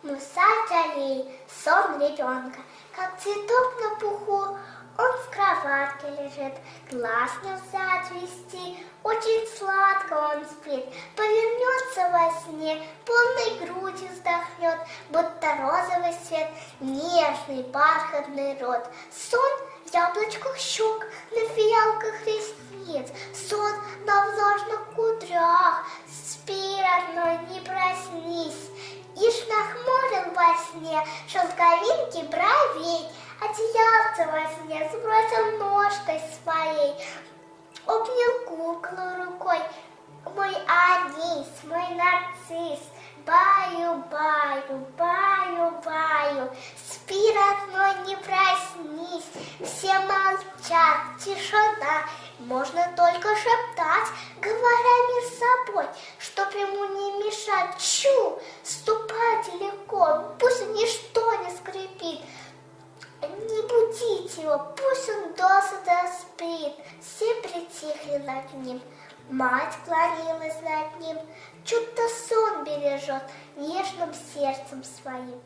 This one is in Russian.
Муса жалей, сон ребенка, как цветок на пуху. Он в кроватке лежит, глаз нельзя отвести. Очень сладко он спит, повернется во сне, полной грудью вздохнет, будто розовый свет, нежный бархатный рот. Сон в яблочках щек, на фиалках ресниц, сон на влажных кудрях. Спи, родной, не проснись. Ишь нахмурил во сне шелковинки бровей, одеяльце во сне сбросил ножкой своей, обнял куклу рукой. Мой анис, мой нарцисс, баю, баю, баю, баю. Спи, родной, не проснись, все молчат, тишина. Можно только шептать, говоря между собой, чтоб ему не мешать. Чу, ступайте легко, пусть ничто не скрипит. Не будите его, пусть он досыта спит. Все притихли над ним, мать клонилась над ним, чудо сон бережет нежным сердцем своим.